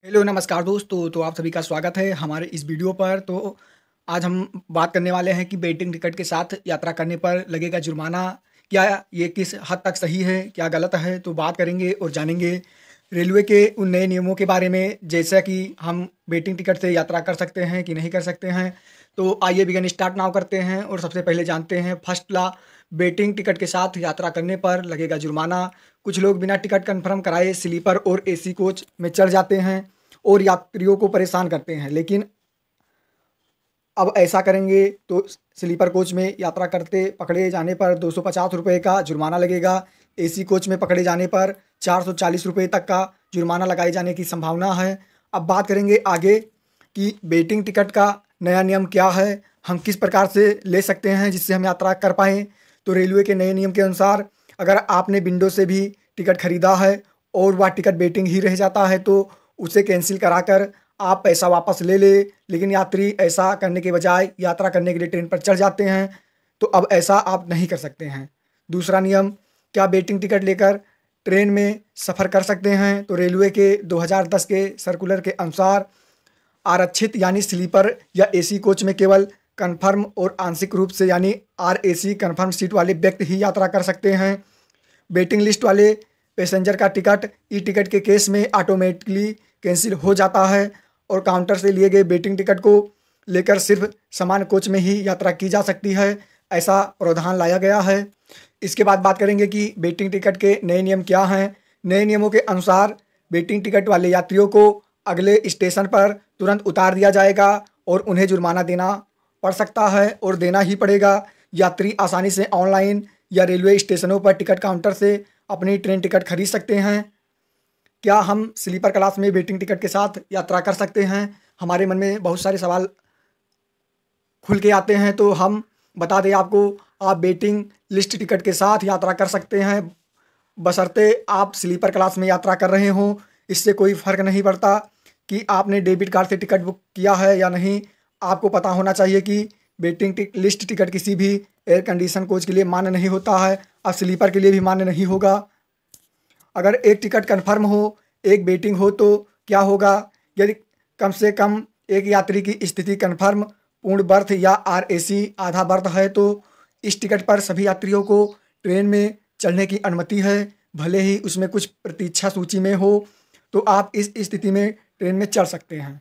Hello नमस्कार दोस्तों, तो आप सभी का स्वागत है हमारे इस वीडियो पर। तो आज हम बात करने वाले हैं कि वेटिंग टिकट के साथ यात्रा करने पर लगेगा जुर्माना, क्या ये किस हद तक सही है, क्या गलत है? तो बात करेंगे और जानेंगे रेलवे के उन नए नियमों के बारे में, जैसा कि हम वेटिंग टिकट से यात्रा कर सकते हैं कि नहीं कर सकते हैं। तो आइए बिगिन स्टार्ट नाउ करते हैं और सबसे पहले जानते हैं फर्स्ट ला, वेटिंग टिकट के साथ यात्रा करने पर लगेगा जुर्माना। कुछ लोग बिना टिकट कंफर्म कराए स्लीपर और एसी कोच में चढ़ जाते हैं और यात्रियों को परेशान करते हैं, लेकिन अब ऐसा करेंगे तो स्लीपर कोच में यात्रा करते पकड़े जाने पर 250 रुपये का जुर्माना लगेगा। एसी कोच में पकड़े जाने पर 440 रुपये तक का जुर्माना लगाए जाने की संभावना है। अब बात करेंगे आगे कि वेटिंग टिकट का नया नियम क्या है, हम किस प्रकार से ले सकते हैं जिससे हम यात्रा कर पाएँ। तो रेलवे के नए नियम के अनुसार अगर आपने विंडो से भी टिकट खरीदा है और वह टिकट वेटिंग ही रह जाता है तो उसे कैंसिल कराकर आप पैसा वापस ले ले, लेकिन यात्री ऐसा करने के बजाय यात्रा करने के लिए ट्रेन पर चढ़ जाते हैं, तो अब ऐसा आप नहीं कर सकते हैं। दूसरा नियम, क्या वेटिंग टिकट लेकर ट्रेन में सफ़र कर सकते हैं? तो रेलवे के 2010 के सर्कुलर के अनुसार आरक्षित यानी स्लीपर या एसी कोच में केवल कन्फर्म और आंशिक रूप से यानी आरएसी कन्फर्म सीट वाले व्यक्ति ही यात्रा कर सकते हैं। वेटिंग लिस्ट वाले पैसेंजर का टिकट ई टिकट के केस में ऑटोमेटिकली कैंसिल हो जाता है और काउंटर से लिए गए वेटिंग टिकट को लेकर सिर्फ सामान्य कोच में ही यात्रा की जा सकती है, ऐसा प्रावधान लाया गया है। इसके बाद बात करेंगे कि वेटिंग टिकट के नए नियम क्या हैं। नए नियमों के अनुसार वेटिंग टिकट वाले यात्रियों को अगले स्टेशन पर तुरंत उतार दिया जाएगा और उन्हें जुर्माना देना पड़ सकता है और देना ही पड़ेगा। यात्री आसानी से ऑनलाइन या रेलवे स्टेशनों पर टिकट काउंटर से अपनी ट्रेन टिकट खरीद सकते हैं। क्या हम स्लीपर क्लास में वेटिंग टिकट के साथ यात्रा कर सकते हैं? हमारे मन में बहुत सारे सवाल खुल के आते हैं, तो हम बता दें आपको, आप वेटिंग लिस्ट टिकट के साथ यात्रा कर सकते हैं, बशर्ते आप स्लीपर क्लास में यात्रा कर रहे हों। इससे कोई फ़र्क नहीं पड़ता कि आपने डेबिट कार्ड से टिकट बुक किया है या नहीं। आपको पता होना चाहिए कि वेटिंग लिस्ट टिकट किसी भी एयर कंडीशन कोच के लिए मान्य नहीं होता है, अब स्लीपर के लिए भी मान्य नहीं होगा। अगर एक टिकट कन्फर्म हो, एक वेटिंग हो, तो क्या होगा? यदि कम से कम एक यात्री की स्थिति कन्फर्म, पूर्ण बर्थ या आरएसी आधा बर्थ है तो इस टिकट पर सभी यात्रियों को ट्रेन में चढ़ने की अनुमति है, भले ही उसमें कुछ प्रतीक्षा सूची में हो, तो आप इस स्थिति में ट्रेन में चढ़ सकते हैं।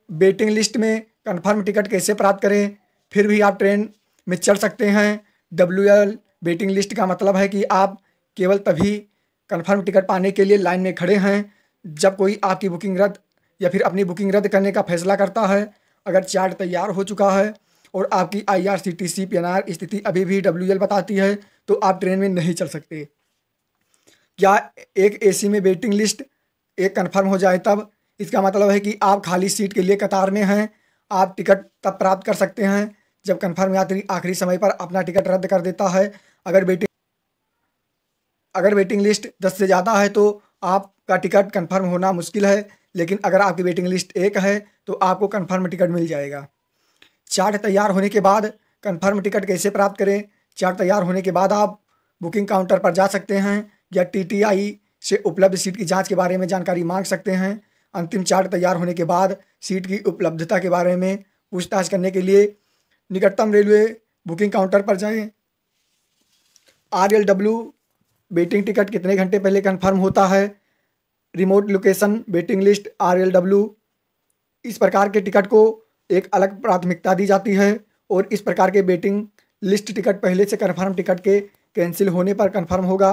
वेटिंग लिस्ट में कन्फर्म टिकट कैसे प्राप्त करें? फिर भी आप ट्रेन में चढ़ सकते हैं। WL वेटिंग लिस्ट का मतलब है कि आप केवल तभी कन्फर्म टिकट पाने के लिए लाइन में खड़े हैं जब कोई आपकी बुकिंग रद्द या फिर अपनी बुकिंग रद्द करने का फैसला करता है। अगर चार्ट तैयार हो चुका है और आपकी IRCTC PNR स्थिति अभी भी WL बताती है तो आप ट्रेन में नहीं चढ़ सकते। क्या एक एसी में वेटिंग लिस्ट एक कन्फर्म हो जाए तब? इसका मतलब है कि आप खाली सीट के लिए कतार में हैं। आप टिकट तब प्राप्त कर सकते हैं जब कन्फर्म यात्री आखिरी समय पर अपना टिकट रद्द कर देता है। अगर वेटिंग लिस्ट 10 से ज़्यादा है तो आपका टिकट कन्फर्म होना मुश्किल है, लेकिन अगर आपकी वेटिंग लिस्ट 1 है तो आपको कन्फर्म टिकट मिल जाएगा। चार्ट तैयार होने के बाद कन्फर्म टिकट कैसे प्राप्त करें? चार्ट तैयार होने के बाद आप बुकिंग काउंटर पर जा सकते हैं या TTI से उपलब्ध सीट की जांच के बारे में जानकारी मांग सकते हैं। अंतिम चार्ट तैयार होने के बाद सीट की उपलब्धता के बारे में पूछताछ करने के लिए निकटतम रेलवे बुकिंग काउंटर पर जाएं। RLW वेटिंग टिकट कितने घंटे पहले कन्फर्म होता है? Remote location waiting list RLW, इस प्रकार के टिकट को एक अलग प्राथमिकता दी जाती है और इस प्रकार के वेटिंग लिस्ट टिकट पहले से कन्फर्म टिकट के कैंसिल होने पर कन्फर्म होगा।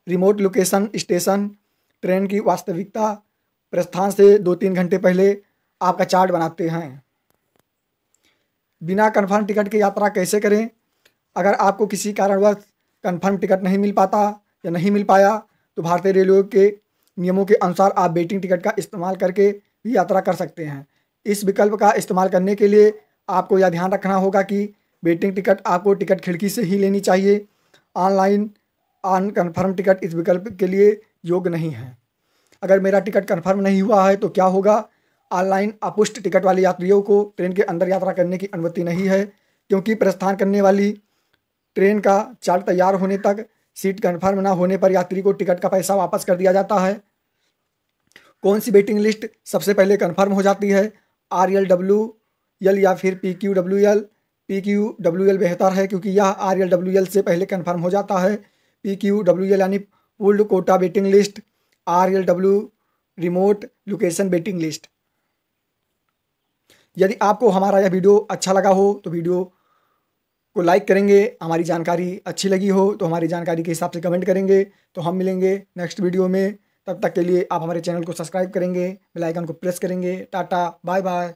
रिमोट लोकेशन स्टेशन ट्रेन की वास्तविकता प्रस्थान से 2-3 घंटे पहले आपका चार्ट बनाते हैं। बिना कन्फर्म टिकट के यात्रा कैसे करें? अगर आपको किसी कारणवश कन्फर्म टिकट नहीं मिल पाता या नहीं मिल पाया तो भारतीय रेलवे के नियमों के अनुसार आप वेटिंग टिकट का इस्तेमाल करके भी यात्रा कर सकते हैं। इस विकल्प का इस्तेमाल करने के लिए आपको यह ध्यान रखना होगा कि वेटिंग टिकट आपको टिकट खिड़की से ही लेनी चाहिए। ऑनलाइन अनकन्फर्म टिकट इस विकल्प के लिए योग्य नहीं है। अगर मेरा टिकट कन्फर्म नहीं हुआ है तो क्या होगा? ऑनलाइन अपुष्ट टिकट वाले यात्रियों को ट्रेन के अंदर यात्रा करने की अनुमति नहीं है, क्योंकि प्रस्थान करने वाली ट्रेन का चार्ट तैयार होने तक सीट कन्फर्म न होने पर यात्री को टिकट का पैसा वापस कर दिया जाता है। कौन सी वेटिंग लिस्ट सबसे पहले कन्फर्म हो जाती है, RLWL या फिर PQWL? PQWL बेहतर है क्योंकि यह RLWL से पहले कन्फर्म हो जाता है। PQWL यानी pooled quota waiting list, RLW remote location waiting list. यदि आपको हमारा यह वीडियो अच्छा लगा हो तो वीडियो को लाइक करेंगे, हमारी जानकारी अच्छी लगी हो तो हमारी जानकारी के हिसाब से कमेंट करेंगे। तो हम मिलेंगे नेक्स्ट वीडियो में, तब तक के लिए आप हमारे चैनल को सब्सक्राइब करेंगे, बेल आइकन को प्रेस करेंगे। Tata, bye bye.